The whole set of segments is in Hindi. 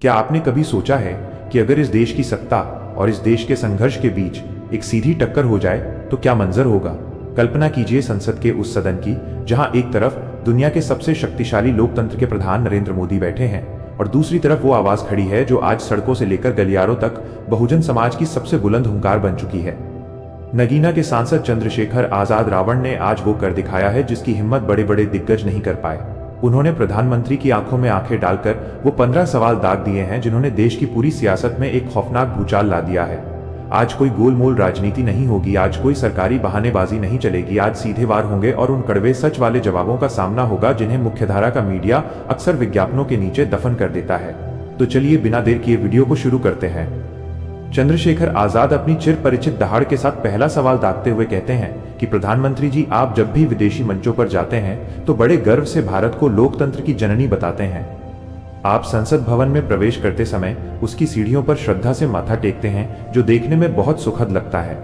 क्या आपने कभी सोचा है कि अगर इस देश की सत्ता और इस देश के संघर्ष के बीच एक सीधी टक्कर हो जाए तो क्या मंजर होगा। कल्पना कीजिए संसद के उस सदन की जहां एक तरफ दुनिया के सबसे शक्तिशाली लोकतंत्र के प्रधान नरेंद्र मोदी बैठे हैं और दूसरी तरफ वो आवाज खड़ी है जो आज सड़कों से लेकर गलियारों तक बहुजन समाज की सबसे बुलंद हुंकार बन चुकी है। नगीना के सांसद चंद्रशेखर आजाद रावण ने आज वो कर दिखाया है जिसकी हिम्मत बड़े बड़े दिग्गज नहीं कर पाए। उन्होंने प्रधानमंत्री की आंखों में आंखें डालकर वो 15 सवाल दाग दिए हैं जिन्होंने देश की पूरी सियासत में एक खौफनाक भूचाल ला दिया है। आज कोई गोलमोल राजनीति नहीं होगी, आज कोई सरकारी बहानेबाजी नहीं चलेगी, आज सीधे वार होंगे और उन कड़वे सच वाले जवाबों का सामना होगा जिन्हें मुख्यधारा का मीडिया अक्सर विज्ञापनों के नीचे दफन कर देता है। तो चलिए बिना देर किए वीडियो को शुरू करते हैं। चंद्रशेखर आजाद अपनी चिर परिचित दहाड़ के साथ पहला सवाल दागते हुए कहते हैं कि प्रधानमंत्री जी, आप जब भी विदेशी मंचों पर जाते हैं तो बड़े गर्व से भारत को लोकतंत्र की जननी बताते हैं। आप संसद भवन में प्रवेश करते समय उसकी सीढ़ियों पर श्रद्धा से माथा टेकते हैं जो देखने में बहुत सुखद लगता है।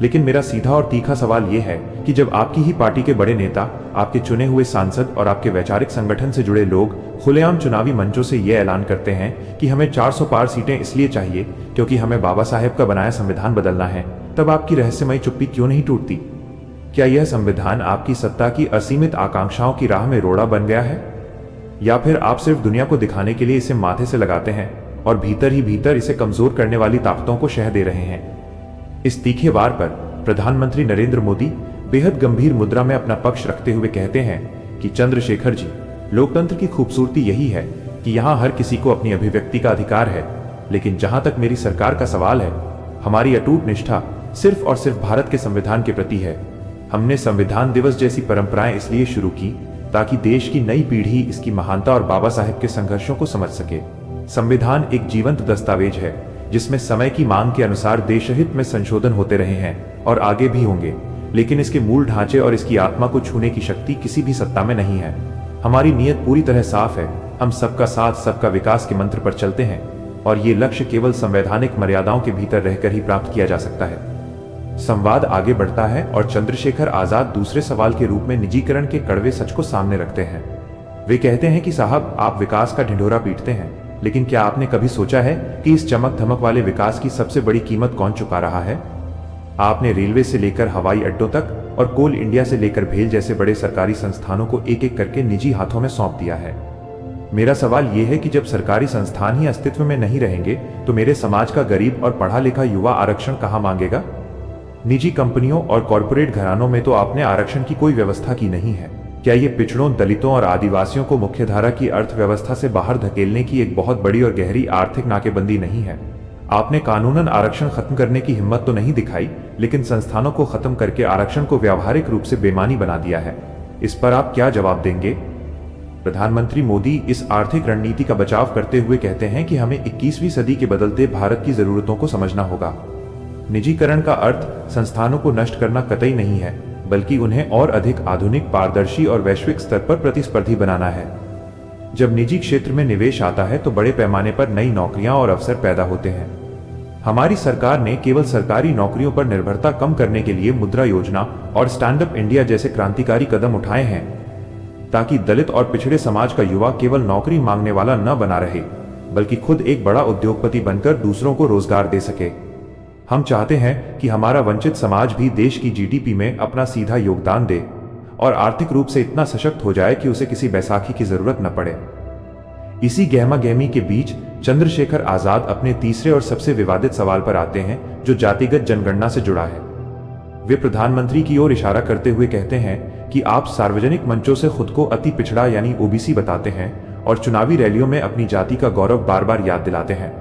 लेकिन मेरा सीधा और तीखा सवाल यह है कि जब आपकी ही पार्टी के बड़े नेता, आपके चुने हुए सांसद और आपके वैचारिक संगठन से जुड़े लोग खुलेआम चुनावी मंचों से यह ऐलान करते हैं कि हमें 400 पार सीटें इसलिए चाहिए क्योंकि हमें बाबा साहेब का बनाया संविधान बदलना है, तब आपकी रहस्यमयी चुप्पी क्यों नहीं टूटती? क्या यह संविधान आपकी सत्ता की असीमित आकांक्षाओं की राह में रोड़ा बन गया है, या फिर आप सिर्फ दुनिया को दिखाने के लिए इसे माथे से लगाते हैं और भीतर ही भीतर इसे कमजोर करने वाली ताकतों को शह दे रहे हैं? इस तीखे वार पर प्रधानमंत्री नरेंद्र मोदी बेहद गंभीर मुद्रा में अपना पक्ष रखते हुए कहते हैं कि चंद्रशेखर जी, लोकतंत्र की खूबसूरती यही है कि यहाँ हर किसी को अपनी अभिव्यक्ति का अधिकार है, लेकिन जहां तक मेरी सरकार का सवाल है, हमारी अटूट निष्ठा सिर्फ और सिर्फ भारत के संविधान के प्रति है। हमने संविधान दिवस जैसी परंपराएं इसलिए शुरू की ताकि देश की नई पीढ़ी इसकी महानता और बाबा साहेब के संघर्षों को समझ सके। संविधान एक जीवंत दस्तावेज है जिसमें समय की मांग के अनुसार देशहित में संशोधन होते रहे हैं और आगे भी होंगे, लेकिन इसके मूल ढांचे और इसकी आत्मा को छूने की शक्ति किसी भी सत्ता में नहीं है। हमारी नीयत पूरी तरह साफ है, हम सबका साथ सबका विकास के मंत्र पर चलते हैं और ये लक्ष्य केवल संवैधानिक मर्यादाओं के भीतर रहकर ही प्राप्त किया जा सकता है। संवाद आगे बढ़ता है और चंद्रशेखर आजाद दूसरे सवाल के रूप में निजीकरण के कड़वे सच को सामने रखते हैं। वे कहते हैं कि साहब, आप विकास का ढिंढोरा पीटते हैं, लेकिन क्या आपने कभी सोचा है कि इस चमक धमक वाले विकास की सबसे बड़ी कीमत कौन चुका रहा है? आपने रेलवे से लेकर हवाई अड्डों तक और कोल इंडिया से लेकर भेल जैसे बड़े सरकारी संस्थानों को एक एक करके निजी हाथों में सौंप दिया है। मेरा सवाल यह है कि जब सरकारी संस्थान ही अस्तित्व में नहीं रहेंगे तो मेरे समाज का गरीब और पढ़ा लिखा युवा आरक्षण कहां मांगेगा? निजी कंपनियों और कॉरपोरेट घरानों में तो आपने आरक्षण की कोई व्यवस्था की नहीं है। क्या ये पिछड़ों, दलितों और आदिवासियों को मुख्यधारा की अर्थव्यवस्था से बाहर धकेलने की एक बहुत बड़ी और गहरी आर्थिक नाकेबंदी नहीं है? आपने कानूनन आरक्षण खत्म करने की हिम्मत तो नहीं दिखाई, लेकिन संस्थानों को खत्म करके आरक्षण को व्यावहारिक रूप से बेमानी बना दिया है। इस पर आप क्या जवाब देंगे? प्रधानमंत्री मोदी इस आर्थिक रणनीति का बचाव करते हुए कहते हैं कि हमें 21वीं सदी के बदलते भारत की जरूरतों को समझना होगा। निजीकरण का अर्थ संस्थानों को नष्ट करना कतई नहीं है, बल्कि उन्हें और अधिक आधुनिक, पारदर्शी और वैश्विक स्तर पर प्रतिस्पर्धी बनाना है। जब निजी क्षेत्र में निवेश आता है तो बड़े पैमाने पर नई नौकरियां और अवसर पैदा होते हैं। हमारी सरकार ने केवल सरकारी नौकरियों पर निर्भरता कम करने के लिए मुद्रा योजना और स्टैंड अप इंडिया जैसे क्रांतिकारी कदम उठाए हैं ताकि दलित और पिछड़े समाज का युवा केवल नौकरी मांगने वाला न बना रहे, बल्कि खुद एक बड़ा उद्योगपति बनकर दूसरों को रोजगार दे सके। हम चाहते हैं कि हमारा वंचित समाज भी देश की जीडीपी में अपना सीधा योगदान दे और आर्थिक रूप से इतना सशक्त हो जाए कि उसे किसी बैसाखी की जरूरत न पड़े। इसी गहमा गहमी के बीच चंद्रशेखर आजाद अपने तीसरे और सबसे विवादित सवाल पर आते हैं जो जातिगत जनगणना से जुड़ा है। वे प्रधानमंत्री की ओर इशारा करते हुए कहते हैं कि आप सार्वजनिक मंचों से खुद को अति पिछड़ा यानी ओबीसी बताते हैं और चुनावी रैलियों में अपनी जाति का गौरव बार बार याद दिलाते हैं।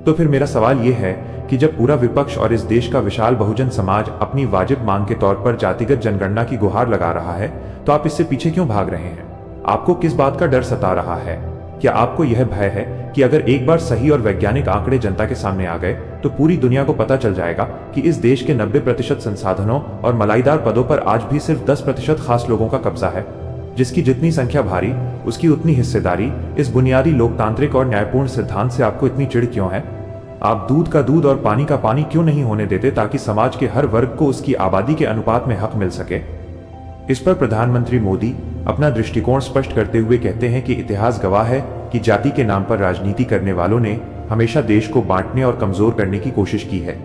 तो फिर मेरा सवाल यह है कि जब पूरा विपक्ष और इस देश का विशाल बहुजन समाज अपनी वाजिब मांग के तौर पर जातिगत जनगणना की गुहार लगा रहा है, तो आप इससे पीछे क्यों भाग रहे हैं? आपको किस बात का डर सता रहा है? क्या आपको यह भय है कि अगर एक बार सही और वैज्ञानिक आंकड़े जनता के सामने आ गए तो पूरी दुनिया को पता चल जाएगा कि इस देश के 90% संसाधनों और मलाईदार पदों पर आज भी सिर्फ 10% खास लोगों का कब्जा है, जिसकी जितनी संख्या भारी उसकी उतनी हिस्सेदारी? इस बुनियादी लोकतांत्रिक और न्यायपूर्ण सिद्धांत से आपको इतनी चिढ़ क्यों है? आप दूध का दूध और पानी का पानी क्यों नहीं होने देते ताकि समाज के हर वर्ग को उसकी आबादी के अनुपात में हक मिल सके? इस पर प्रधानमंत्री मोदी अपना दृष्टिकोण स्पष्ट करते हुए कहते हैं कि इतिहास गवाह है कि जाति के नाम पर राजनीति करने वालों ने हमेशा देश को बांटने और कमजोर करने की कोशिश की है।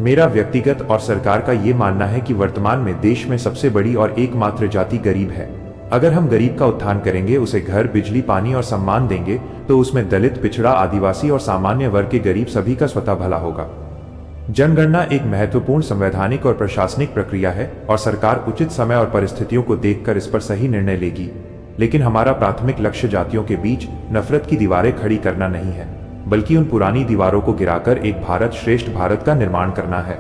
मेरा व्यक्तिगत और सरकार का ये मानना है कि वर्तमान में देश में सबसे बड़ी और एकमात्र जाति गरीब है। अगर हम गरीब का उत्थान करेंगे, उसे घर, बिजली, पानी और सम्मान देंगे, तो उसमें दलित, पिछड़ा, आदिवासी और सामान्य वर्ग के गरीब सभी का स्वतः भला होगा। जनगणना एक महत्वपूर्ण संवैधानिक और प्रशासनिक प्रक्रिया है और सरकार उचित समय और परिस्थितियों को देखकर इस पर सही निर्णय लेगी। लेकिन हमारा प्राथमिक लक्ष्य जातियों के बीच नफरत की दीवारें खड़ी करना नहीं है, बल्कि उन पुरानी दीवारों को गिराकर एक भारत श्रेष्ठ भारत का निर्माण करना है।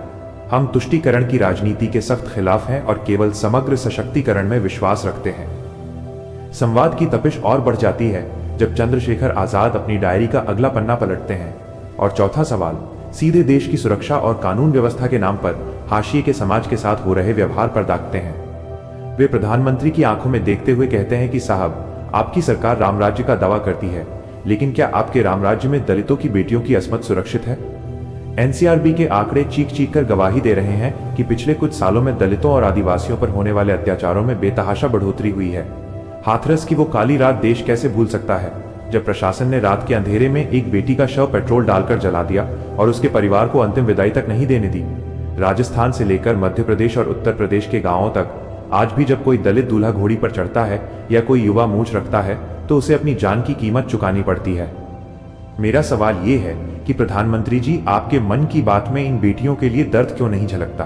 हम तुष्टीकरण की राजनीति के सख्त खिलाफ हैं और केवल समग्र सशक्तिकरण में विश्वास रखते हैं। संवाद की तपिश और बढ़ जाती है जब चंद्रशेखर आजाद अपनी डायरी का अगला पन्ना पलटते हैं और चौथा सवाल सीधे देश की सुरक्षा और कानून व्यवस्था के नाम पर हाशिए के समाज के साथ हो रहे व्यवहार पर दागते हैं। वे प्रधानमंत्री की आंखों में देखते हुए कहते हैं कि साहब, आपकी सरकार राम राज्य का दावा करती है, लेकिन क्या आपके राम राज्य में दलितों की बेटियों की असमत सुरक्षित है? एनसीआरबी के आंकड़े चीख चीख कर गवाही दे रहे हैं कि पिछले कुछ सालों में दलितों और आदिवासियों पर होने वाले अत्याचारों में बेतहाशा बढ़ोतरी हुई है। हाथरस की वो काली रात देश कैसे भूल सकता है जब प्रशासन ने रात के अंधेरे में एक बेटी का शव पेट्रोल डालकर जला दिया और उसके परिवार को अंतिम विदाई तक नहीं देने दी। राजस्थान से लेकर मध्य प्रदेश और उत्तर प्रदेश के गांवों तक आज भी जब कोई दलित दूल्हा घोड़ी पर चढ़ता है या कोई युवा मूंछ रखता है तो उसे अपनी जान की कीमत चुकानी पड़ती है। मेरा सवाल ये है कि प्रधानमंत्री जी, आपके मन की बात में इन बेटियों के लिए दर्द क्यों नहीं झलकता?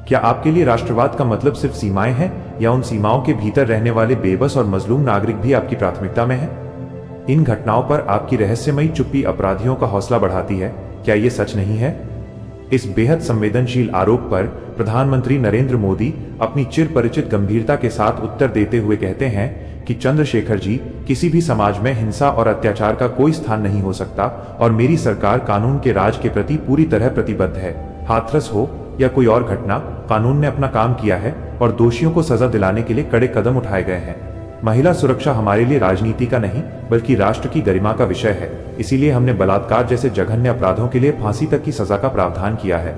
क्या आपके लिए राष्ट्रवाद का मतलब सिर्फ सीमाएं हैं, या उन सीमाओं के भीतर रहने वाले बेबस और मजलूम नागरिक भी आपकी प्राथमिकता में है? इन घटनाओं पर आपकी रहस्यमयी चुप्पी अपराधियों का हौसला बढ़ाती है। क्या ये सच नहीं है? इस बेहद संवेदनशील आरोप पर प्रधानमंत्री नरेंद्र मोदी अपनी चिर परिचित गंभीरता के साथ उत्तर देते हुए कहते हैं कि चंद्रशेखर जी, किसी भी समाज में हिंसा और अत्याचार का कोई स्थान नहीं हो सकता और मेरी सरकार कानून के राज के प्रति पूरी तरह प्रतिबद्ध है। हाथरस हो या कोई और घटना, कानून ने अपना काम किया है और दोषियों को सजा दिलाने के लिए कड़े कदम उठाए गए हैं। महिला सुरक्षा हमारे लिए राजनीति का नहीं बल्कि राष्ट्र की गरिमा का विषय है। इसीलिए हमने बलात्कार जैसे जघन्य अपराधों के लिए फांसी तक की सजा का प्रावधान किया है।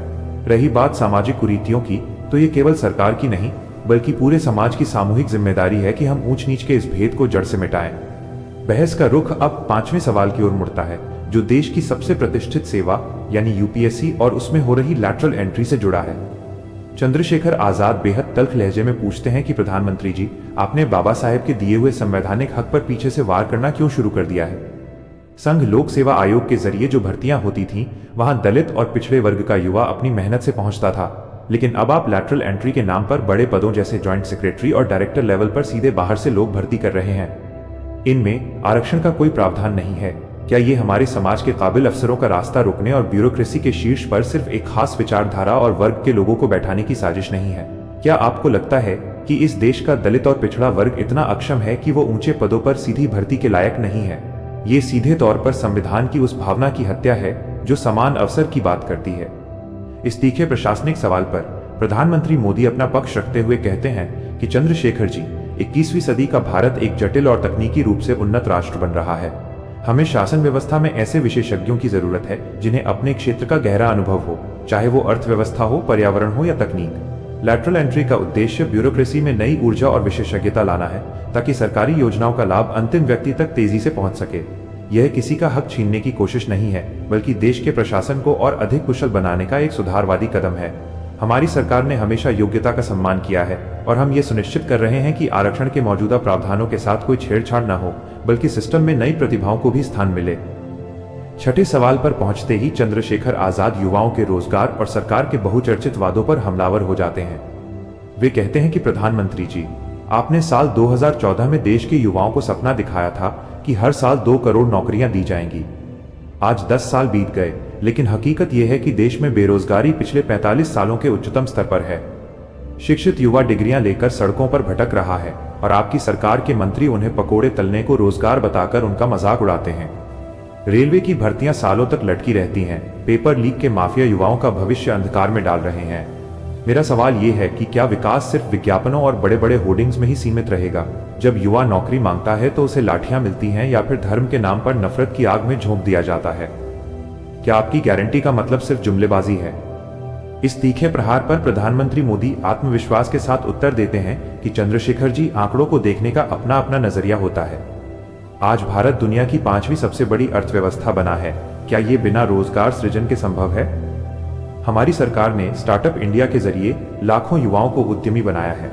रही बात सामाजिक कुरीतियों की, तो ये केवल सरकार की नहीं बल्कि पूरे समाज की सामूहिक जिम्मेदारी है कि हम ऊंच नीच के इस भेद को जड़ से मिटाएं। बहस का रुख अब 5वें सवाल की ओर मुड़ता है, जो देश की सबसे प्रतिष्ठित सेवा यानी यूपीएससी और उसमें हो रही लैटरल एंट्री से जुड़ा है। चंद्रशेखर आजाद बेहद तल्ख लहजे में पूछते हैं कि प्रधानमंत्री जी, आपने बाबा साहेब के दिए हुए संवैधानिक हक पर पीछे से वार करना क्यों शुरू कर दिया है? संघ लोक सेवा आयोग के जरिए जो भर्तियां होती थीं, वहां दलित और पिछड़े वर्ग का युवा अपनी मेहनत से पहुंचता था, लेकिन अब आप लैटरल एंट्री के नाम पर बड़े पदों जैसे ज्वाइंट सेक्रेटरी और डायरेक्टर लेवल पर सीधे बाहर से लोग भर्ती कर रहे हैं। इनमें आरक्षण का कोई प्रावधान नहीं है। क्या ये हमारे समाज के काबिल अफसरों का रास्ता रोकने और ब्यूरोक्रेसी के शीर्ष पर सिर्फ एक खास विचारधारा और वर्ग के लोगों को बैठाने की साजिश नहीं है? क्या आपको लगता है कि इस देश का दलित और पिछड़ा वर्ग इतना अक्षम है कि वो ऊंचे पदों पर सीधी भर्ती के लायक नहीं है? ये सीधे तौर पर संविधान की उस भावना की हत्या है जो समान अवसर की बात करती है। इस तीखे प्रशासनिक सवाल पर प्रधानमंत्री मोदी अपना पक्ष रखते हुए कहते हैं कि चंद्रशेखर जी, 21वीं सदी का भारत एक जटिल और तकनीकी रूप से उन्नत राष्ट्र बन रहा है। हमें शासन व्यवस्था में ऐसे विशेषज्ञों की जरूरत है जिन्हें अपने क्षेत्र का गहरा अनुभव हो, चाहे वो अर्थव्यवस्था हो, पर्यावरण हो या तकनीक। लैटरल एंट्री का उद्देश्य ब्यूरोक्रेसी में नई ऊर्जा और विशेषज्ञता लाना है ताकि सरकारी योजनाओं का लाभ अंतिम व्यक्ति तक तेजी से पहुंच सके। यह किसी का हक छीनने की कोशिश नहीं है, बल्कि देश के प्रशासन को और अधिक कुशल बनाने का एक सुधारवादी कदम है। हमारी सरकार ने हमेशा योग्यता का सम्मान किया है और हम ये सुनिश्चित कर रहे हैं कि आरक्षण के मौजूदा प्रावधानों के साथ कोई छेड़छाड़ न हो, बल्कि सिस्टम में नई प्रतिभाओं को भी स्थान मिले। छठे सवाल पर पहुंचते ही चंद्रशेखर आजाद युवाओं के रोजगार और सरकार के बहुचर्चित वादों पर हमलावर हो जाते हैं। वे कहते हैं कि प्रधानमंत्री जी, आपने साल 2014 में देश के युवाओं को सपना दिखाया था कि हर साल 2 करोड़ नौकरियां दी जाएंगी। आज 10 साल बीत गए, लेकिन हकीकत यह है कि देश में बेरोजगारी पिछले 45 सालों के उच्चतम स्तर पर है। शिक्षित युवा डिग्रियां लेकर सड़कों पर भटक रहा है और आपकी सरकार के मंत्री उन्हें पकोड़े तलने को रोजगार बताकर उनका मजाक उड़ाते हैं। रेलवे की भर्तियां सालों तक लटकी रहती हैं। पेपर लीक के माफिया युवाओं का भविष्य अंधकार में डाल रहे हैं। मेरा सवाल ये है कि क्या विकास सिर्फ विज्ञापनों और बड़े बड़े होर्डिंग्स में ही सीमित रहेगा? जब युवा नौकरी मांगता है तो उसे लाठियां मिलती हैं या फिर धर्म के नाम पर नफरत की आग में झोंक दिया जाता है? क्या आपकी गारंटी का मतलब सिर्फ जुमलेबाजी है? इस तीखे प्रहार पर प्रधानमंत्री मोदी आत्मविश्वास के साथ उत्तर देते हैं कि चंद्रशेखर जी, आंकड़ों को देखने का अपना अपना नजरिया होता है। आज भारत दुनिया की 5वीं सबसे बड़ी अर्थव्यवस्था बना है। क्या ये बिना रोजगार सृजन के संभव है? हमारी सरकार ने स्टार्टअप इंडिया के जरिए लाखों युवाओं को उद्यमी बनाया है।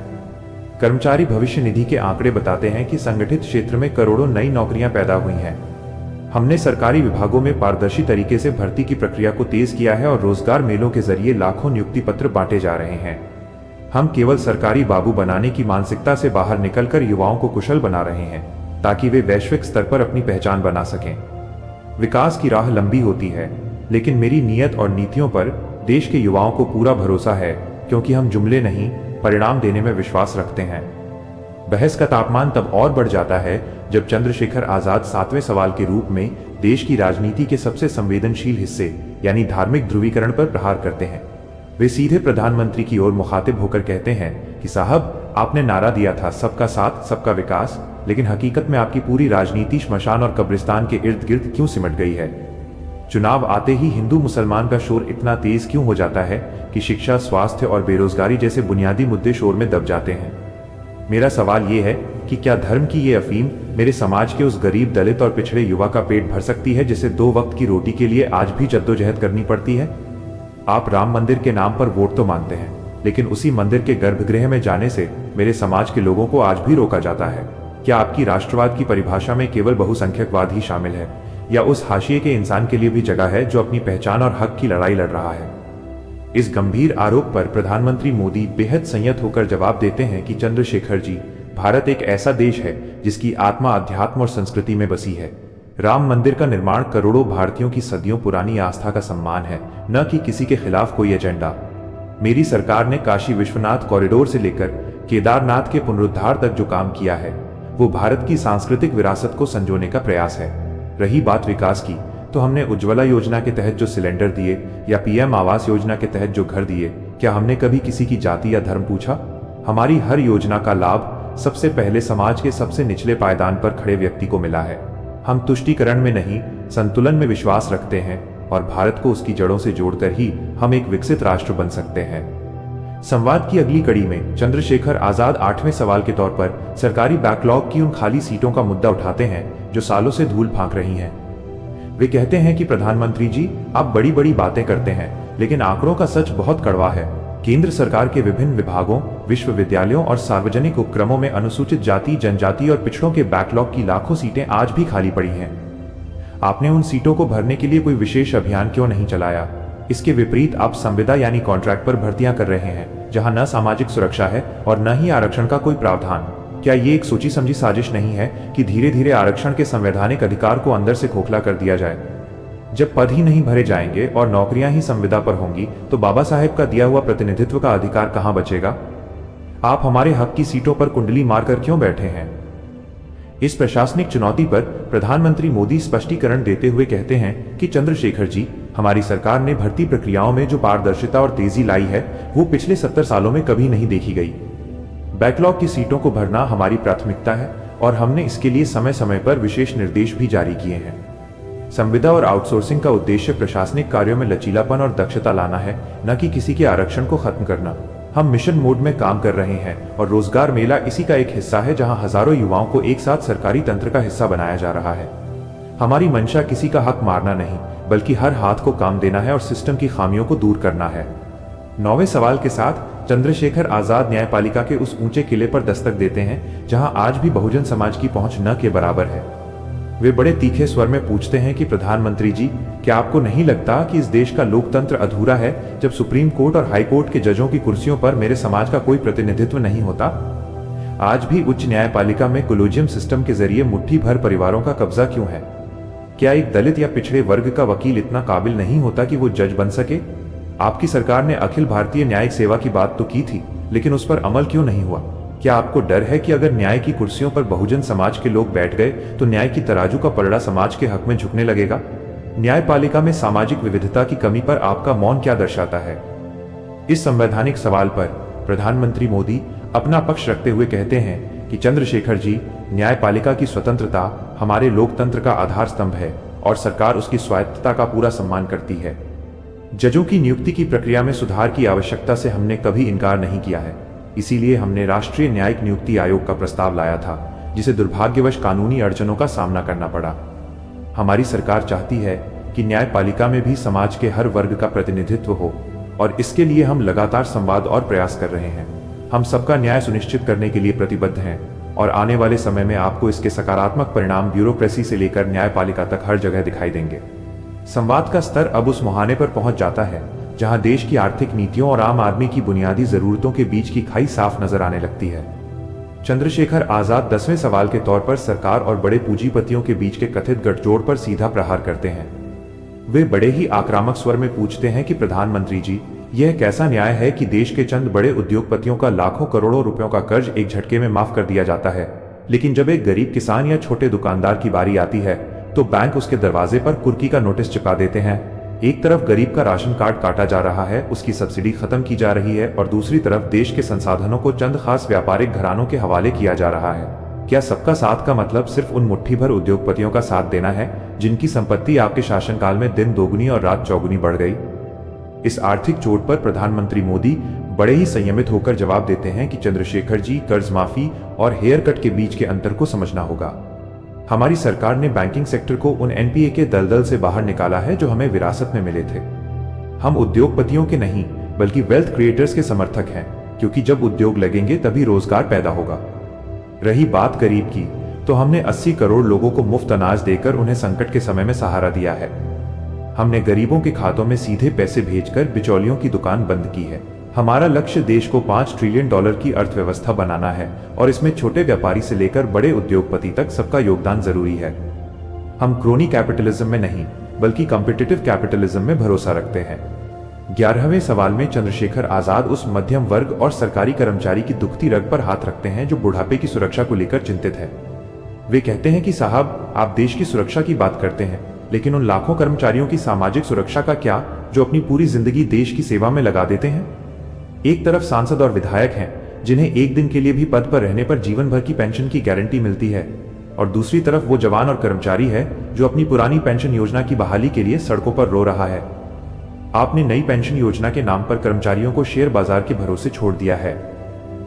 कर्मचारी भविष्य निधि के आंकड़े बताते हैं कि संगठित क्षेत्र में करोड़ों नई नौकरियां पैदा हुई हैं। हमने सरकारी विभागों में पारदर्शी तरीके से भर्ती की प्रक्रिया को तेज किया है और रोजगार मेलों के जरिए लाखों नियुक्ति पत्र बांटे जा रहे हैं। हम केवल सरकारी बाबू बनाने की मानसिकता से बाहर निकलकर युवाओं को कुशल बना रहे हैं, ताकि वे वैश्विक स्तर पर अपनी पहचान बना सकें। विकास की राह लंबी होती है, लेकिन मेरी नीयत और नीतियों पर देश के युवाओं को पूरा भरोसा है, क्योंकि हम जुमले नहीं, परिणाम देने में विश्वास रखते हैं। बहस का तापमान तब और बढ़ जाता है जब चंद्रशेखर आजाद 7वें सवाल के रूप में देश की राजनीति के सबसे संवेदनशील हिस्से यानी धार्मिक ध्रुवीकरण पर प्रहार करते हैं। वे सीधे प्रधानमंत्री की ओर मुखातिब होकर कहते हैं कि साहब, आपने नारा दिया था सबका साथ सबका विकास, लेकिन हकीकत में आपकी पूरी राजनीति श्मशान और कब्रिस्तान के इर्द गिर्द क्यों सिमट गई है? चुनाव आते ही हिंदू मुसलमान का शोर इतना तेज क्यों हो जाता है कि शिक्षा, स्वास्थ्य और बेरोजगारी जैसे बुनियादी मुद्दे शोर में दब जाते हैं? मेरा सवाल ये है कि क्या धर्म की ये अफीम मेरे समाज के उस गरीब, दलित और पिछड़े युवा का पेट भर सकती है जिसे 2 वक्त की रोटी के लिए आज भी जद्दोजहद करनी पड़ती है? आप राम मंदिर के नाम पर वोट तो मांगते हैं, लेकिन उसी मंदिर के गर्भगृह में जाने से मेरे समाज के लोगों को आज भी रोका जाता है। क्या आपकी राष्ट्रवाद की परिभाषा में केवल बहुसंख्यकवाद ही शामिल है, या उस हाशिए के इंसान के लिए भी जगह है जो अपनी पहचान और हक की लड़ाई लड़ रहा है? इस गंभीर आरोप पर प्रधानमंत्री मोदी बेहद संयत होकर जवाब देते हैं कि चंद्रशेखर जी, भारत एक ऐसा देश है जिसकी आत्मा अध्यात्म और संस्कृति में बसी है। राम मंदिर का निर्माण करोड़ों भारतीयों की सदियों पुरानी आस्था का सम्मान है, न कि किसी के खिलाफ कोई एजेंडा। मेरी सरकार ने काशी विश्वनाथ कॉरिडोर से लेकर केदारनाथ के पुनरुद्धार तक जो काम किया है, वो भारत की सांस्कृतिक विरासत को संजोने का प्रयास है। रही बात विकास की, तो हमने उज्ज्वला योजना के तहत जो सिलेंडर दिए या पीएम आवास योजना के तहत जो घर दिए, क्या हमने कभी किसी की जाति या धर्म पूछा? हमारी हर योजना का लाभ सबसे पहले समाज के सबसे निचले पायदान पर खड़े व्यक्ति को मिला है। हम तुष्टीकरण में नहीं, संतुलन में विश्वास रखते हैं और भारत को उसकी जड़ों से जोड़कर ही हम एक विकसित राष्ट्र बन सकते हैं। संवाद की अगली कड़ी में चंद्रशेखर आजाद 8वें सवाल के तौर पर सरकारी बैकलॉग की उन खाली सीटों का मुद्दा उठाते हैं जो सालों से धूल फांक रही हैं। वे कहते हैं कि प्रधानमंत्री जी, आप बड़ी बड़ी बातें करते हैं, लेकिन आंकड़ों का सच बहुत कड़वा है। केंद्र सरकार के विभिन्न विभागों, विश्वविद्यालयों और सार्वजनिक उपक्रमों में अनुसूचित जाति, जनजाति और पिछड़ों के बैकलॉग की लाखों सीटें आज भी खाली पड़ी हैं। आपने उन सीटों को भरने के लिए कोई विशेष अभियान क्यों नहीं चलाया? इसके विपरीत आप संविदा यानी कॉन्ट्रैक्ट पर भर्तियां कर रहे हैं, जहां न सामाजिक सुरक्षा है और न ही आरक्षण का कोई प्रावधान। क्या ये एक सोची समझी साजिश नहीं है कि धीरे धीरे आरक्षण के संवैधानिक अधिकार को अंदर से खोखला कर दिया जाए? जब पद ही नहीं भरे जाएंगे और नौकरियां ही संविदा पर होंगी, तो बाबा साहेब का दिया हुआ प्रतिनिधित्व का अधिकार कहां बचेगा? आप हमारे हक की सीटों पर कुंडली मारकर क्यों बैठे हैं? इस प्रशासनिक चुनौती पर प्रधानमंत्री मोदी स्पष्टीकरण देते हुए कहते हैं कि चंद्रशेखर जी, हमारी सरकार ने भर्ती प्रक्रियाओं में जो पारदर्शिता और तेजी लाई है, वो पिछले 70 सालों में कभी नहीं देखी गई। बैकलॉग की सीटों को भरना हमारी प्राथमिकता है और हमने इसके लिए समय समय पर विशेष निर्देश भी जारी किए हैं। संविदा और आउटसोर्सिंग का उद्देश्य प्रशासनिक कार्यों में लचीलापन और दक्षता लाना है, न कि किसी के आरक्षण को खत्म करना। हम मिशन मोड में काम कर रहे हैं और रोजगार मेला इसी का एक हिस्सा है, जहां हजारों युवाओं को एक साथ सरकारी तंत्र का हिस्सा बनाया जा रहा है। हमारी मंशा किसी का हक मारना नहीं, बल्कि हर हाथ को काम देना है और सिस्टम की खामियों को दूर करना है। 9वें सवाल के साथ चंद्रशेखर आजाद न्यायपालिका के उस ऊंचे किले पर दस्तक देते हैं जहां आज भी बहुजन समाज की पहुंच न के बराबर है। वे बड़े तीखे स्वर में पूछते हैं कि प्रधानमंत्री जी, क्या आपको नहीं लगता कि इस देश का लोकतंत्र अधूरा है जब सुप्रीम कोर्ट और हाई कोर्ट के जजों की कुर्सियों पर मेरे समाज का कोई प्रतिनिधित्व नहीं होता? आज भी उच्च न्यायपालिका में कोलोजियम सिस्टम के जरिए मुट्ठी भर परिवारों का कब्जा क्यों है? क्या एक दलित या पिछड़े वर्ग का वकील इतना काबिल नहीं होता कि वो जज बन सके? आपकी सरकार ने अखिल भारतीय न्यायिक सेवा की बात तो की थी, लेकिन उस पर अमल क्यों नहीं हुआ? क्या आपको डर है कि अगर न्याय की कुर्सियों पर बहुजन समाज के लोग बैठ गए तो न्याय की तराजू का पलड़ा समाज के हक में झुकने लगेगा? न्यायपालिका में सामाजिक विविधता की कमी पर आपका मौन क्या दर्शाता है? इस संवैधानिक सवाल पर प्रधानमंत्री मोदी अपना पक्ष रखते हुए कहते हैं कि चंद्रशेखर जी, न्यायपालिका की स्वतंत्रता हमारे लोकतंत्र का आधार स्तंभ है और सरकार उसकी स्वायत्तता का पूरा सम्मान करती है। जजों की नियुक्ति की प्रक्रिया में सुधार की आवश्यकता से हमने कभी इनकार नहीं किया है। इसीलिए हमने राष्ट्रीय न्यायिक नियुक्ति आयोग का प्रस्ताव लाया था, जिसे दुर्भाग्यवश कानूनी अड़चनों का सामना करना पड़ा। हमारी सरकार चाहती है कि न्यायपालिका में भी समाज के हर वर्ग का प्रतिनिधित्व हो, और इसके लिए हम लगातार संवाद और प्रयास कर रहे हैं। हम सबका न्याय सुनिश्चित करने के लिए प्रतिबद्ध हैं, और आने वाले समय में आपको इसके सकारात्मक परिणाम ब्यूरोक्रेसी से लेकर न्यायपालिका तक हर जगह दिखाई देंगे। संवाद का स्तर अब उस मुहाने पर पहुंच जाता है जहां देश की आर्थिक नीतियों और आम आदमी की बुनियादी जरूरतों के बीच की खाई साफ नजर आने लगती है। चंद्रशेखर आजाद 10वें सवाल के तौर पर सरकार और बड़े पूंजीपतियों के बीच के कथित गठजोड़ पर सीधा प्रहार करते हैं। वे बड़े ही आक्रामक स्वर में पूछते हैं कि प्रधानमंत्री जी, यह कैसा न्याय है कि देश के चंद बड़े उद्योगपतियों का लाखों करोड़ों रुपयों का कर्ज एक झटके में माफ कर दिया जाता है, लेकिन जब एक गरीब किसान या छोटे दुकानदार की बारी आती है तो बैंक उसके दरवाजे पर कुर्की का नोटिस चिपका देते हैं। एक तरफ गरीब का राशन कार्ड काटा जा रहा है, उसकी सब्सिडी खत्म की जा रही है, और दूसरी तरफ देश के संसाधनों को चंद खास व्यापारिक घरानों के हवाले किया जा रहा है। क्या सबका साथ का मतलब सिर्फ उन मुट्ठी भर उद्योगपतियों का साथ देना है जिनकी संपत्ति आपके शासनकाल में दिन दोगुनी और रात चौगुनी बढ़ गई? इस आर्थिक चोट पर प्रधानमंत्री मोदी बड़े ही संयमित होकर जवाब देते हैं कि चंद्रशेखर जी, कर्ज माफी और हेयर कट के बीच के अंतर को समझना होगा। हमारी सरकार ने बैंकिंग सेक्टर को उन एनपीए के दलदल से बाहर निकाला है जो हमें विरासत में मिले थे। हम उद्योगपतियों के नहीं बल्कि वेल्थ क्रिएटर्स के समर्थक हैं, क्योंकि जब उद्योग लगेंगे तभी रोजगार पैदा होगा। रही बात गरीब की, तो हमने 80 करोड़ लोगों को मुफ्त अनाज देकर उन्हें संकट के समय में सहारा दिया है। हमने गरीबों के खातों में सीधे पैसे भेजकर बिचौलियों की दुकान बंद की है। हमारा लक्ष्य देश को $5 ट्रिलियन की अर्थव्यवस्था बनाना है, और इसमें छोटे व्यापारी से लेकर बड़े उद्योगपति तक सबका योगदान जरूरी है। हम क्रोनी कैपिटलिज्म में नहीं बल्कि कॉम्पिटिटिव कैपिटलिज्म में भरोसा रखते हैं। 11वें सवाल में चंद्रशेखर आजाद उस मध्यम वर्ग और सरकारी कर्मचारी की दुखती रग पर हाथ रखते हैं जो बुढ़ापे की सुरक्षा को लेकर चिंतित है। वे कहते हैं कि साहब, आप देश की सुरक्षा की बात करते हैं, लेकिन उन लाखों कर्मचारियों की सामाजिक सुरक्षा का क्या जो अपनी पूरी जिंदगी देश की सेवा में लगा देते हैं? एक तरफ सांसद और विधायक हैं जिन्हें एक दिन के लिए भी पद पर रहने पर जीवन भर की पेंशन की गारंटी मिलती है, और दूसरी तरफ वो जवान और कर्मचारी है जो अपनी पुरानी पेंशन योजना की बहाली के लिए सड़कों पर रो रहा है। आपने नई पेंशन योजना के नाम पर कर्मचारियों को शेयर बाजार के भरोसे छोड़ दिया है।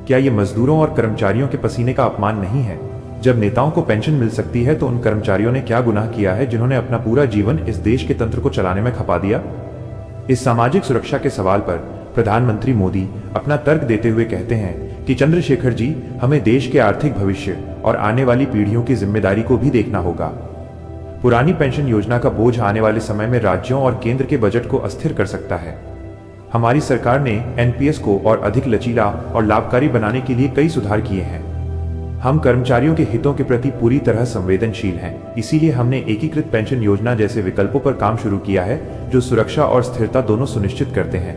क्या ये मजदूरों और कर्मचारियों के पसीने का अपमान नहीं है? जब नेताओं को पेंशन मिल सकती है तो उन कर्मचारियों ने क्या गुनाह किया है जिन्होंने अपना पूरा जीवन इस देश के तंत्र को चलाने में खपा दिया? इस सामाजिक सुरक्षा के सवाल पर प्रधानमंत्री मोदी अपना तर्क देते हुए कहते हैं कि चंद्रशेखर जी, हमें देश के आर्थिक भविष्य और आने वाली पीढ़ियों की जिम्मेदारी को भी देखना होगा। पुरानी पेंशन योजना का बोझ आने वाले समय में राज्यों और केंद्र के बजट को अस्थिर कर सकता है। हमारी सरकार ने एनपीएस को और अधिक लचीला और लाभकारी बनाने के लिए कई सुधार किए हैं। हम कर्मचारियों के हितों के प्रति पूरी तरह संवेदनशील हैं, इसीलिए हमने एकीकृत पेंशन योजना जैसे विकल्पों पर काम शुरू किया है जो सुरक्षा और स्थिरता दोनों सुनिश्चित करते हैं।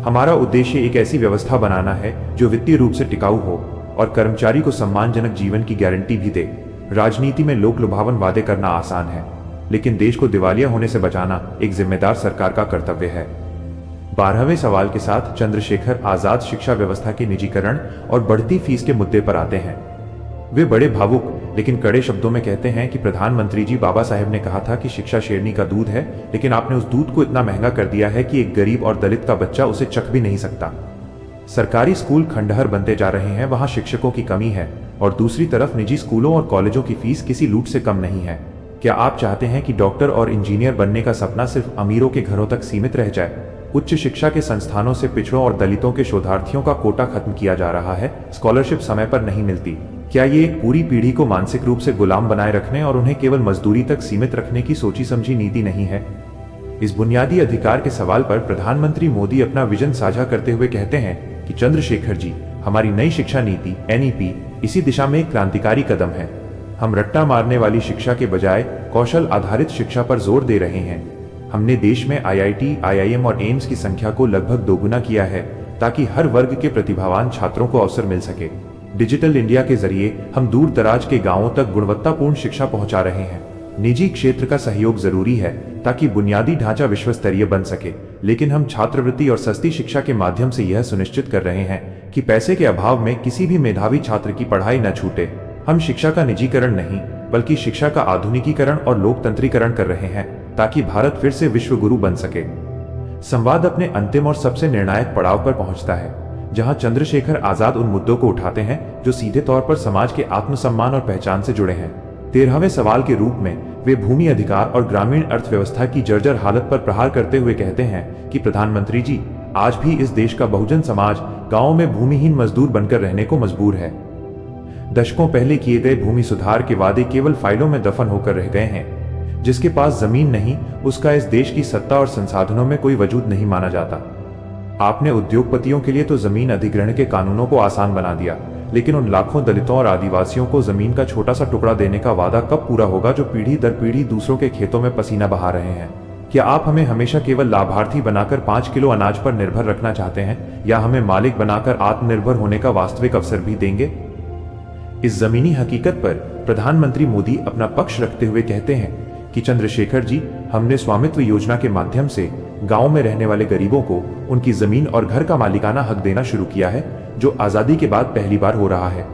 हमारा उद्देश्य एक ऐसी व्यवस्था बनाना है जो वित्तीय रूप से टिकाऊ हो और कर्मचारी को सम्मानजनक जीवन की गारंटी भी दे। राजनीति में लोक लुभावन वादे करना आसान है, लेकिन देश को दिवालिया होने से बचाना एक जिम्मेदार सरकार का कर्तव्य है। 12वें सवाल के साथ चंद्रशेखर आजाद शिक्षा व्यवस्था के निजीकरण और बढ़ती फीस के मुद्दे पर आते हैं। वे बड़े भावुक लेकिन कड़े शब्दों में कहते हैं कि प्रधानमंत्री जी, बाबा साहेब ने कहा था कि शिक्षा शेरनी का दूध है, लेकिन आपने उस दूध को इतना महंगा कर दिया है कि एक गरीब और दलित का बच्चा उसे चख भी नहीं सकता। सरकारी स्कूल खंडहर बनते जा रहे हैं, वहां शिक्षकों की कमी है, और दूसरी तरफ निजी स्कूलों और कॉलेजों की फीस किसी लूट से कम नहीं है। क्या आप चाहते हैं कि डॉक्टर और इंजीनियर बनने का सपना सिर्फ अमीरों के घरों तक सीमित रह जाए? उच्च शिक्षा के संस्थानों से पिछड़ों और दलितों के शोधार्थियों का कोटा खत्म किया जा रहा है, स्कॉलरशिप समय पर नहीं मिलती। क्या ये एक पूरी पीढ़ी को मानसिक रूप से गुलाम बनाए रखने और उन्हें केवल मजदूरी तक सीमित रखने की सोची समझी नीति नहीं है? इस बुनियादी अधिकार के सवाल पर प्रधानमंत्री मोदी अपना विजन साझा करते हुए कहते हैं कि चंद्रशेखर जी, हमारी नई शिक्षा नीति एनईपी इसी दिशा में एक क्रांतिकारी कदम है। हम रट्टा मारने वाली शिक्षा के बजाय कौशल आधारित शिक्षा पर जोर दे रहे हैं। हमने देश में आईआईटी, आईआईएम और एम्स की संख्या को लगभग दोगुना किया है ताकि हर वर्ग के प्रतिभावान छात्रों को अवसर मिल सके। डिजिटल इंडिया के जरिए हम दूर दराज के गांवों तक गुणवत्तापूर्ण शिक्षा पहुंचा रहे हैं। निजी क्षेत्र का सहयोग जरूरी है ताकि बुनियादी ढांचा विश्व स्तरीय बन सके, लेकिन हम छात्रवृत्ति और सस्ती शिक्षा के माध्यम से यह सुनिश्चित कर रहे हैं कि पैसे के अभाव में किसी भी मेधावी छात्र की पढ़ाई न छूटे। हम शिक्षा का निजीकरण नहीं बल्कि शिक्षा का आधुनिकीकरण और लोकतंत्रीकरण कर रहे हैं ताकि भारत फिर से विश्व गुरु बन सके। संवाद अपने अंतिम और सबसे निर्णायक पड़ाव पर पहुंचता है। जहां चंद्रशेखर आजाद उन मुद्दों को उठाते हैं जो सीधे तौर पर समाज के आत्मसम्मान और पहचान से जुड़े हैं। 13वें सवाल के रूप में वे भूमि अधिकार और ग्रामीण अर्थव्यवस्था की जर्जर हालत पर प्रहार करते हुए कहते हैं कि प्रधानमंत्री जी, आज भी इस देश का बहुजन समाज गांवों में भूमिहीन मजदूर बनकर रहने को मजबूर है। दशकों पहले किए गए भूमि सुधार के वादे केवल फाइलों में दफन होकर रह गए हैं। जिसके पास जमीन नहीं, उसका इस देश की सत्ता और संसाधनों में कोई वजूद नहीं माना जाता। आपने उद्योगपतियों के लिए तो जमीन अधिग्रहण के कानूनों को आसान बना दिया, लेकिन उन लाखों दलितों और आदिवासियों को जमीन का छोटा सा टुकड़ा देने का वादा कब पूरा होगा जो पीढ़ी दर पीढ़ी दूसरों के खेतों में पसीना बहा रहे हैं? क्या आप हमें हमेशा केवल लाभार्थी बनाकर 5 किलो अनाज पर निर्भर रखना चाहते हैं, या हमें मालिक बनाकर आत्मनिर्भर होने का वास्तविक अवसर भी देंगे? इस जमीनी हकीकत पर प्रधानमंत्री मोदी अपना पक्ष रखते हुए कहते हैं कि चंद्रशेखर जी, हमने स्वामित्व योजना के माध्यम से गांव में रहने वाले गरीबों को उनकी जमीन और घर का मालिकाना हक देना शुरू किया है, जो आजादी के बाद पहली बार हो रहा है।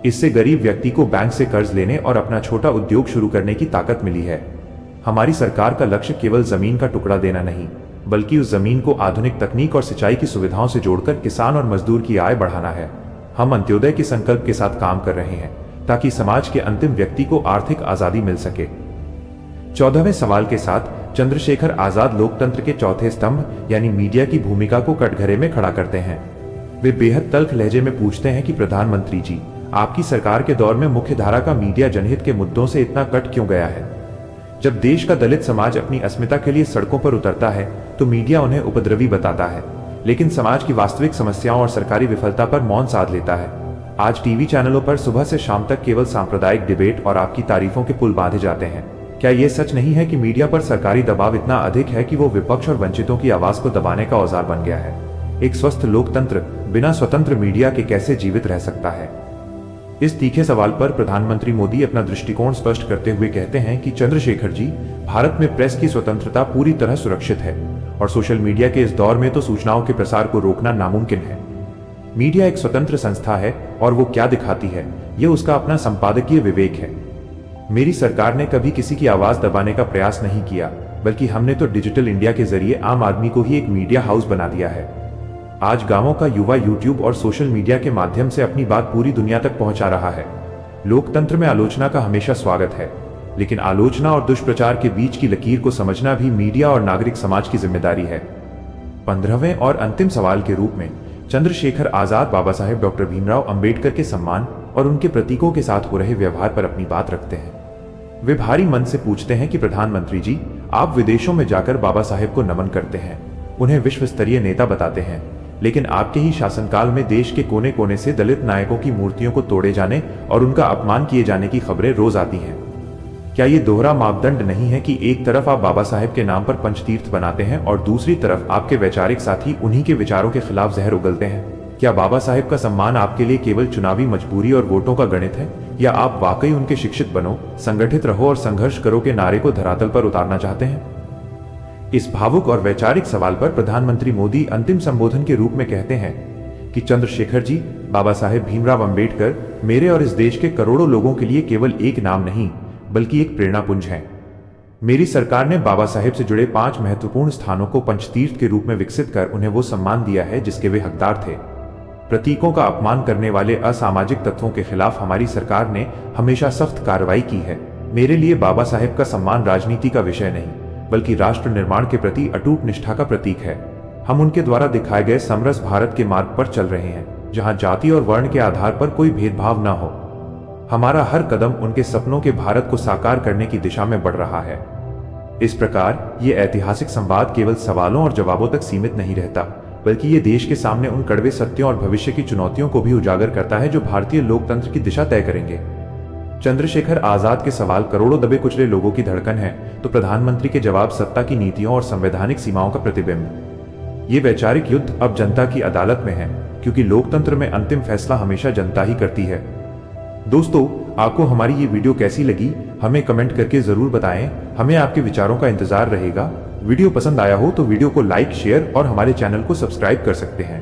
इससे गरीब व्यक्ति को बैंक से कर्ज लेने और अपना छोटा उद्योग शुरू करने की ताकत मिली है। हमारी सरकार का लक्ष्य केवल जमीन का टुकड़ा देना नहीं, बल्कि उस जमीन को आधुनिक तकनीक और सिंचाई की सुविधाओं से जोड़कर किसान और मजदूर की आय बढ़ाना है। हम अंत्योदय के संकल्प के साथ काम कर रहे हैं ताकि समाज के अंतिम व्यक्ति को आर्थिक आजादी मिल सके। 14वें सवाल के साथ चंद्रशेखर आजाद लोकतंत्र के चौथे स्तंभ यानी मीडिया की भूमिका को कटघरे में खड़ा करते हैं। वे बेहद तल्ख लहजे में पूछते हैं कि प्रधानमंत्री जी, आपकी सरकार के दौर में मुख्य धारा का मीडिया जनहित के मुद्दों से इतना कट क्यों गया है? जब देश का दलित समाज अपनी अस्मिता के लिए सड़कों पर उतरता है तो मीडिया उन्हें उपद्रवी बताता है, लेकिन समाज की वास्तविक समस्याओं और सरकारी विफलता पर मौन साध लेता है। आज टीवी चैनलों पर सुबह से शाम तक केवल सांप्रदायिक डिबेट और आपकी तारीफों के पुल बांधे जाते हैं। क्या यह सच नहीं है कि मीडिया पर सरकारी दबाव इतना अधिक है कि वो विपक्ष और वंचितों की आवाज को दबाने का औजार बन गया है? एक स्वस्थ लोकतंत्र बिना स्वतंत्र मीडिया के कैसे जीवित रह सकता है? इस तीखे सवाल पर प्रधानमंत्री मोदी अपना दृष्टिकोण स्पष्ट करते हुए कहते हैं कि चंद्रशेखर जी, भारत में प्रेस की स्वतंत्रता पूरी तरह सुरक्षित है और सोशल मीडिया के इस दौर में तो सूचनाओं के प्रसार को रोकना नामुमकिन है। मीडिया एक स्वतंत्र संस्था है और वो क्या दिखाती है, ये उसका अपना संपादकीय विवेक है। मेरी सरकार ने कभी किसी की आवाज दबाने का प्रयास नहीं किया, बल्कि हमने तो डिजिटल इंडिया के जरिए आम आदमी को ही एक मीडिया हाउस बना दिया है। आज गांवों का युवा यूट्यूब और सोशल मीडिया के माध्यम से अपनी बात पूरी दुनिया तक पहुंचा रहा है। लोकतंत्र में आलोचना का हमेशा स्वागत है, लेकिन आलोचना और दुष्प्रचार के बीच की लकीर को समझना भी मीडिया और नागरिक समाज की जिम्मेदारी है। 15वें और अंतिम सवाल के रूप में चंद्रशेखर आजाद बाबा साहेब डॉक्टर भीमराव अंबेडकर के सम्मान और उनके प्रतीकों के साथ हो रहे व्यवहार पर अपनी बात रखते हैं। वे भारी मन से पूछते हैं कि प्रधानमंत्री जी, आप विदेशों में जाकर बाबा साहेब को नमन करते हैं, उन्हें विश्व स्तरीय नेता बताते हैं, लेकिन आपके ही शासनकाल में देश के कोने कोने से दलित नायकों की मूर्तियों को तोड़े जाने और उनका अपमान किए जाने की खबरें रोज आती हैं। क्या ये दोहरा मापदंड नहीं है कि एक तरफ आप बाबा साहेब के नाम पर पंचतीर्थ बनाते हैं और दूसरी तरफ आपके वैचारिक साथी उन्हीं के विचारों के खिलाफ जहर उगलते हैं? क्या बाबा साहेब का सम्मान आपके लिए केवल चुनावी मजबूरी और वोटों का गणित है, या आप वाकई उनके शिक्षित बनो, संगठित रहो और संघर्ष करो के नारे को धरातल पर उतारना चाहते हैं? इस भावुक और वैचारिक सवाल पर प्रधानमंत्री मोदी अंतिम संबोधन के रूप में कहते हैं कि चंद्रशेखर जी, बाबा साहेब भीमराव अंबेडकर मेरे और इस देश के करोड़ों लोगों के लिए केवल एक नाम नहीं, बल्कि एक प्रेरणापुंज हैं। मेरी सरकार ने बाबा साहेब से जुड़े 5 महत्वपूर्ण स्थानों को पंचतीर्थ के रूप में विकसित कर उन्हें वो सम्मान दिया है जिसके वे हकदार थे। प्रतीकों का अपमान करने वाले असामाजिक तत्वों के खिलाफ हमारी सरकार ने हमेशा सख्त कार्रवाई की है। मेरे लिए बाबा साहेब का सम्मान राजनीति का विषय नहीं, बल्कि राष्ट्र निर्माण के प्रति अटूट निष्ठा का प्रतीक है। हम उनके द्वारा दिखाए गए समरस भारत के मार्ग पर चल रहे हैं, जहां जाति और वर्ण के आधार पर कोई भेदभाव न हो। हमारा हर कदम उनके सपनों के भारत को साकार करने की दिशा में बढ़ रहा है। इस प्रकार ये ऐतिहासिक संवाद केवल सवालों और जवाबों तक सीमित नहीं रहता, बल्कि ये देश के सामने उन कड़वे सत्यों और भविष्य की चुनौतियों को भी उजागर करता है जो भारतीय लोकतंत्र की दिशा तय करेंगे। चंद्रशेखर आजाद के सवाल करोड़ों दबे कुचले लोगों की धड़कन है, तो प्रधानमंत्री के जवाब सत्ता की नीतियों और संवैधानिक सीमाओं का प्रतिबिंब। ये वैचारिक युद्ध अब जनता की अदालत में है, क्योंकि लोकतंत्र में अंतिम फैसला हमेशा जनता ही करती है। दोस्तों, आपको हमारी ये वीडियो कैसी लगी हमें कमेंट करके जरूर बताएं। हमें आपके विचारों का इंतजार रहेगा। वीडियो पसंद आया हो तो वीडियो को लाइक, शेयर और हमारे चैनल को सब्सक्राइब कर सकते हैं।